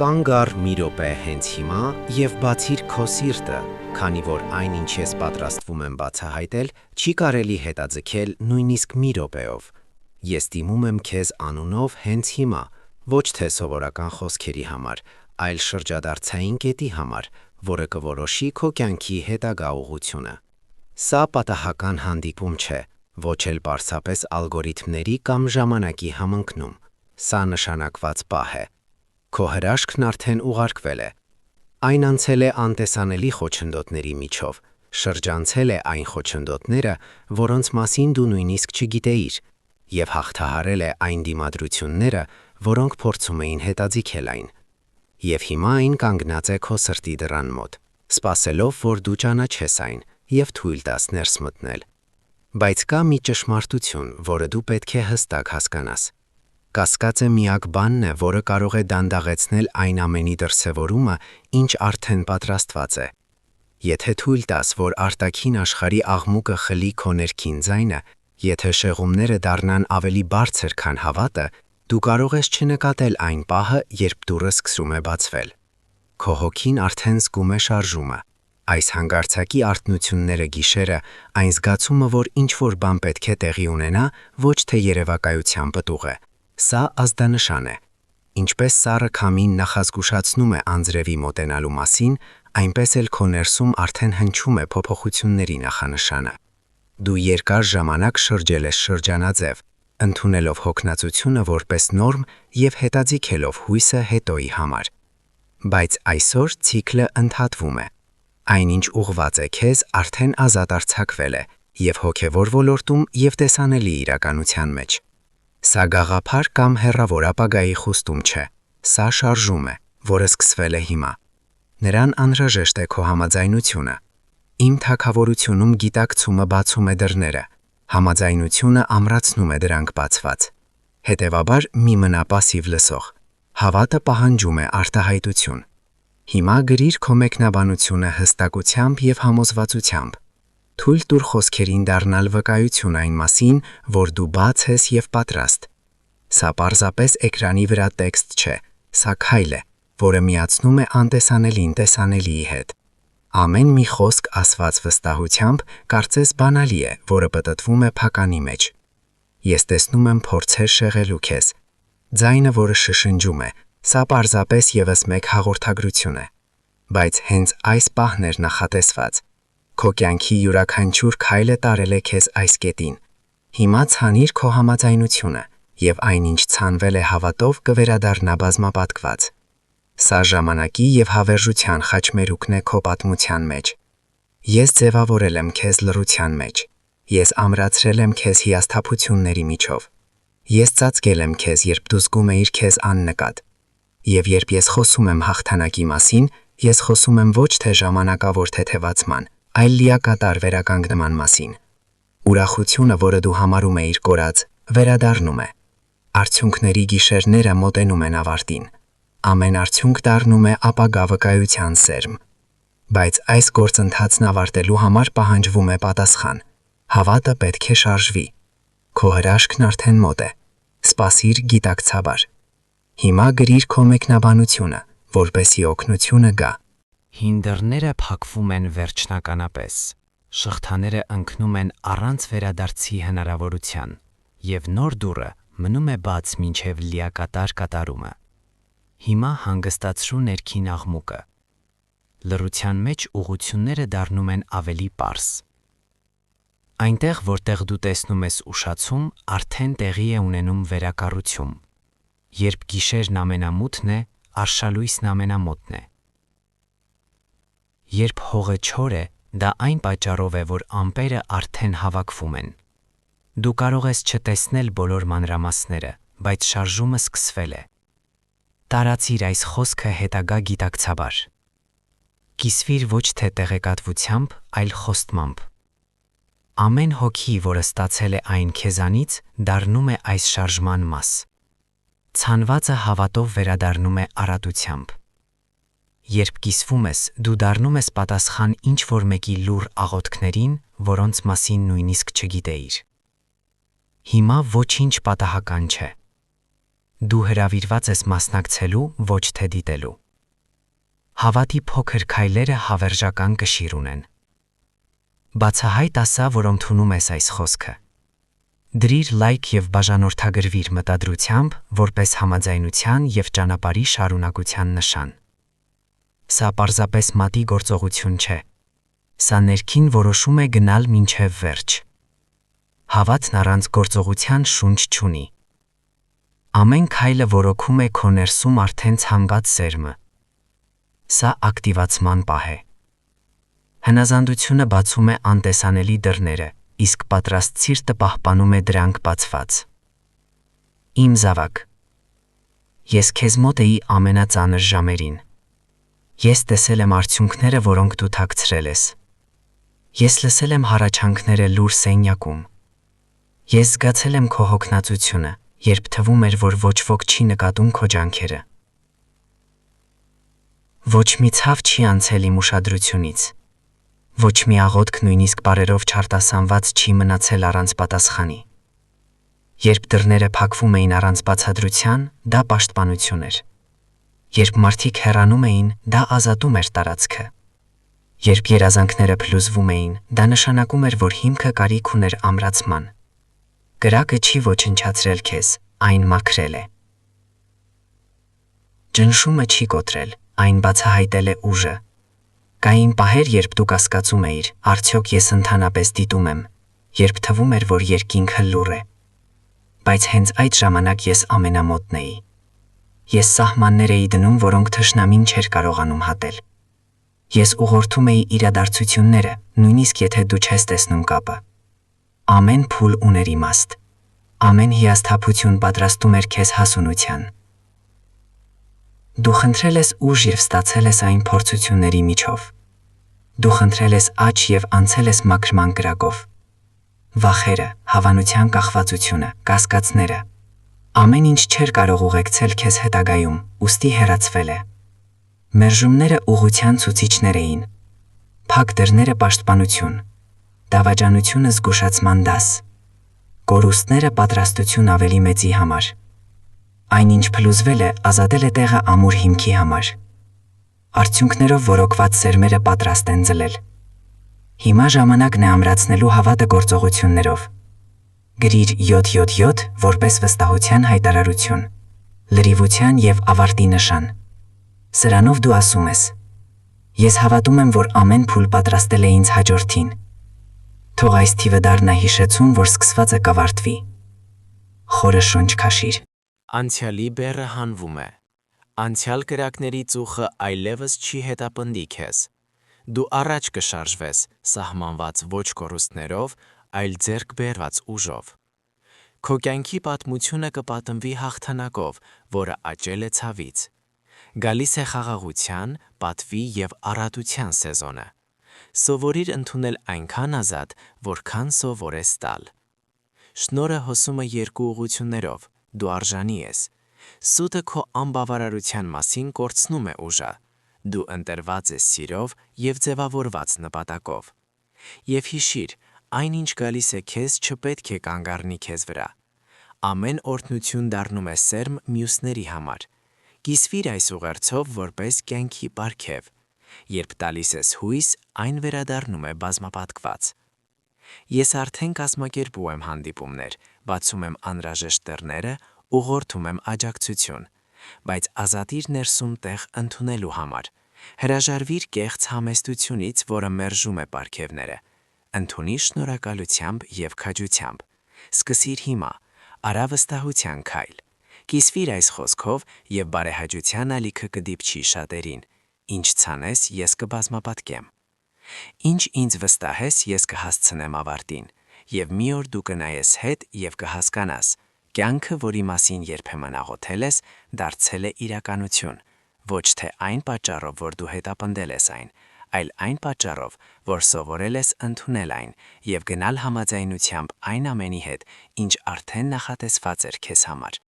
Կանգ առ մի րոպե հենց հիմա և բացիր քո սիրտը, քանի որ այն, ինչ ես պատրաստվում եմ բացահայտել, չի կարելի հետաձգել նույնիսկ մի րոպեով։ Ես դիմում եմ քեզ անունով հենց հիմա, ոչ թե սովորական խոսքերի համար, այլ շրջադարձային կետի համար, որը կորոշի քո կյանքի հետագա ուղղությունը։ Սա պատահական հանդիպում չէ, ոչ էլ պարզապես ալգորիթմների կամ ժամանակի համընկնում։ Սա նշանակված պահ է։ Քո հրաշքն արդեն ուղարկվել է։ Այն անցել է անտեսանելի խոչընդոտների միջով, շրջանցել է այն խոչընդոտները, որոնց մասին դու նույնիսկ չգիտեիր, և հաղթահարել է այն դիմադրությունները, որոնք փորձում էին հետաձգել այն։ Եվ հիմա այն կանգնած է քո սրտի դռան մոտ, սպասելով, որ դու ճանաչես այն և թույլ տաս ներս մտնել։ Բայց կա մի ճշմարտություն, որը դու պետք է հստակ հասկանաս։ Կասկածը միակ բանն է, որը կարող է դանդաղեցնել այն ամենի դրսևորումը, ինչ արդեն պատրաստված է։ Եթե թույլ տաս, որ արտաքին աշխարհի աղմուկը խլի քո ներքին ձայնը, եթե շեղումները դառնան ավելի բարձր, քան հավատը, դու կարող ես չնկատել այն պահը, երբ դուռը սկսում է բացվել։ Քո հոգին արդեն զգում է շարժումը։ Այս հանգարցակի արթնությունները գիշերը, այն զգացումը, որ ինչ-որ բան պետք է տեղի ունենա, ոչ թե երևակայության պտուղ է։ Սա ազդանշան է։ Ինչպես սառը քամին նախազգուշացնում է անձրևի մոտենալու մասին, այնպես էլ քո ներսում արդեն հնչում է փոփոխությունների նախանշանը։ Դու երկար ժամանակ շրջել ես շրջանաձև, ընդունելով հոգնածությունը որպես նորմ և հետաձգելով հույսը հետոյի համար։ Բայց այսօր ցիկլը ընդհատվում է։ Այնինչ ուղղված է քեզ, արդեն ազատ արձակվել է և հոգևոր ոլորտում և տեսանելի իրականության մեջ։ Սա գաղափար կամ հեռավոր ապագայի խոստում չէ։ Սա շարժում է, որը սկսվել է հիմա։ Նրան անհրաժեշտ է քո համաձայնությունը։ Իմ թագավորությունում գիտակցումը բացում է դռները, համաձայնությունը ամրացնում է դրանք բացված։ Հետևաբար մի մնա պասիվ լսող։ Հավատը պահանջում է արտահայտություն։ Հիմա գրիր քո մեկնաբանությունը հստակությամբ և համոզվածությամբ։ Թույլ տուր խոսքերին դառնալ վկայություն այն մասին, որ դու բաց ես և պատրաստ։ Սա պարզապես էկրանի վրա տեքստ չէ, սա քայլ է, որը միացնում է անտեսանելին տեսանելիի հետ։ Ամեն մի խոսք ասված վստահությամբ կարծես բանալի է, որը պտտվում է փականի մեջ։ Ես տեսնում եմ փորձեր շեղելու քեզ։ Ձայնը, որը շշնջում է, սա պարզապես ևս մեկ հաղորդագրություն է։ Բայց հենց այս պահն էր նախատեսված։ Քո կյանքի յուրաքանչյուր քայլը տարել է քեզ այս կետին։ Հիմա ցանիր քո համաձայնությունը, և այնինչ ցանվել է հավատով կվերադառնա բազմապատկված։ Սա ժամանակի և հավերժության խաչմերուկն է քո պատմության մեջ։ Ես ձևավորել եմ քեզ լռության մեջ։ Ես ամրացրել եմ քեզ հիասթափությունների միջով։ Ես ծածկել եմ քեզ, երբ դու զգում էիր քեզ աննկատ։ Եվ երբ ես խոսում եմ հաղթանակի մասին, ես խոսում եմ ոչ թե ժամանակավոր թեթևացման, այլ լիակատար վերականգնման մասին։ Ուրախությունը, որը դու համարում էիր կորած, վերադառնում է։ Արդյունքների գիշերները մոտենում են ավարտին։ Ամեն արդյունք դառնում է ապագա վկայության սերմ։ Բայց այս գործընթացն ավարտելու համար պահանջվում է պատասխան։ Հավատը պետք է շարժվի։ Քո հրաշքն արդեն մոտ է։ Սպասիր գիտակցաբար։ Հիմա գրիր քո մեկնաբանությունը, որպեսզի օգնությունը գա։ Հին դռները փակվում են վերջնականապես։ Շղթաները ընկնում են առանց վերադարձի հնարավորության, և նոր դուռը մնում է բաց մինչև լիակատար կատարումը։ Հիմա հանգստացրու ներքին աղմուկը։ Լռության մեջ ուղղությունները դառնում են ավելի պարզ։ Այնտեղ, որտեղ դու տեսնում ես ուշացում, արդեն տեղի է ունենում վերակառուցում։ Երբ գիշերն ամենամութն է, արշալույսն ամենամոտն է։ Երբ հողը չոր է, դա այն պատճառով է, որ ամպերը արդեն հավաքվում են։ Դու կարող ես չտեսնել բոլոր մանրամասները, բայց շարժումը սկսվել է։ Տարածիր այս խոսքը հետագա գիտակցաբար։ Կիսվիր ոչ թե տեղեկատվությամբ, այլ խոստմամբ։ Ամեն հոգի, որը ստացել է այն քեզանից, դառնում է այս շարժման մաս։ Ցանվածը հավատով վերադառնում է արատությամբ։ Երբ կիսվում ես, դու դառնում ես պատասխան ինչ-որ մեկի լուռ աղոթքներին, որոնց մասին նույնիսկ չգիտեիր։ Հիմա ոչինչ պատահական չէ։ Դու հրավիրված ես մասնակցելու, ոչ թե դիտելու։ Հավատի փոքր քայլերը հավերժական կշիռ ունեն։ Բացահայտ ասա, որ ընդունում ես այս խոսքը։ Դրիր լայք եւ բաժանորդագրվիր մտադրությամբ, որպես համաձայնության եւ ճանապարհի շարունակության նշան։ Սա պարզապես մատի գործողություն չէ։ Սա ներքին որոշում է գնալ մինչև վերջ։ Հավատն առանց գործողության շունչ չունի։ Ամեն քայլը որոքում է քո ներսում արդեն ցանված սերմը։ Սա ակտիվացման պահ է։ Հնազանդությունը բացում է անտեսանելի դռները, իսկ պատրաստ սիրտը պահպանում է դրանք բացված։ Իմ զավակ, ես քեզ մոտ էի ամենածանր ժամերին։ Ես տեսել եմ արդյունքները, որոնք դու թաքցրել ես։ Ես լսել եմ հառաչանքները լուր սենյակում։ Ես զգացել եմ քո հոգնածությունը, երբ թվում էր, որ ոչ ոք չի նկատում քո ջանքերը։ Ոչ մի ցավ չի անցել իմ ուշադրությունից։ Ոչ մի աղոթք նույնիսկ բարերով չարտասանված չի մնացել առանց պատասխանի։ Երբ դռները փակվում էին առանց բացատրության, դա պաշտպանություն էր։ Երբ մարդիկ հեռանում էին, դա ազատում էր տարածքը։ Երբ երազանքները փլուզվում էին, դա նշանակում էր, որ հիմքը կարիք ուներ ամրացման։ Կրակը չի ոչնչացրել քեզ, այն մաքրել է։ Ճնշումը չի կոտրել, այն բացահայտել է ուժը։ Կային պահեր, երբ դու կասկածում էիր, արդյոք ես ընդհանրապես դիտում եմ, երբ թվում էր, որ երկինքը լուռ է։ Բայց հենց այդ ժամանակ ես ամենամոտն էի։ Ես սահմաններ էի դնում, որոնք թշնամին չէր կարողանում հատել։ Ես ուղղորդում էի իրադարձությունները, նույնիսկ եթե դու չես տեսնում կապը։ Ամեն փուլ ուներ իմաստ։ Ամեն հիասթափություն պատրաստում էր քեզ հասունության։ Դու խնդրել ես ուժ և ստացել ես այն փորձությունների միջով։ Դու խնդրել ես աճ և անցել ես մաքրման կրակով։ Վախերը, հավանության կախվածությունը, կասկածները։ Ամեն ինչ չէր կարող ուղեկցել քեզ հետագայում, ուստի հեռացվել է։ Մերժումները ուղղության ցուցիչներ էին։ Փակ դռները պաշտպանություն, դավաճանությունը զգուշացման դաս, կորուստները պատրաստություն ավելի մեծի համար։ Այնինչ փլուզվել է, ազատել է տեղը ամուր հիմքի համար։ Արդյունքներով որոքված սերմերը պատրաստ են ձլել։ Հիմա ժամանակն է ամրացնելու հավատը գործողություններով։ Գրիր 777 որպես վստահության հայտարարություն, լրիվության և ավարտի նշան։ Սրանով դու ասում ես. Ես հավատում եմ, որ ամեն փուլ պատրաստել է ինձ հաջորդին։ Թող այս թիվը դառնա հիշեցում, որ սկսվածը կավարտվի։ Խորը շունչ քաշիր։ Անցյալի բեռը հանվում է։ Անցյալ կրակների ծուխը այլևս չի հետապնդի քեզ։ Դու առաջ կշարժվես սահմանված ոչ կորուստներով, այլ ձեռք բերված ուժով։ Քո կյանքի պատմությունը կպատմվի հաղթանակով, որը աճել է ցավից։ Գալիս է խաղաղության, պատվի և առատության սեզոնը։ Սովորիր ընդունել այնքան ազատ, որքան սովոր ես տալ։ Շնորհը հոսում է երկու ուղղություններով, դու արժանի ես։ Սուտը քո անբավարարության մասին կորցնում է ուժը։ Դու ընտրված ես սիրով և ձևավորված նպատակով։ Եվ հիշիր, այնինչ գալիս է քեզ չպետք է կանգ առնի քեզ վրա։ Ամեն օրհնություն դառնում է սերմ մյուսների համար։ Կիսվիր այս ուղերձով որպես կյանքի պարգև։ Երբ տալիս ես հույս, այն վերադառնում է բազմապատկված։ Ես արդեն կազմակերպում եմ հանդիպումներ, բացում եմ անհրաժեշտ դռները, ուղղորդում եմ աջակցություն, բայց ազատիր ներսում տեղ ընդունելու համար։ Հրաժարվիր կեղծ համեստությունից, որը մերժում է պարգևները։ Ընդունիր շնորհակալությամբ և քաջությամբ։ Սկսիր հիմա, արա վստահության քայլ։ Կիսվիր այս խոսքով և բարեհաճության ալիքը կդիպչի շատերին։ Ինչ ցանես, ես կբազմապատկեմ։ Ինչ ինձ վստահես, ես կհասցնեմ ավարտին, և մի օր դու կնայես հետ և կհասկանաս, կյանքը, որի մասին երբեմն աղոթել ես, դարձել է իրականություն, ոչ թե այն պատճառով, որ դու հետապնդել ես այն, այլ այն պատճառով, որ սովորել ես ընդունել այն և գնալ համաձայնությամբ այն ամենի հետ, ինչ արդեն նախատեսված էր քեզ համար։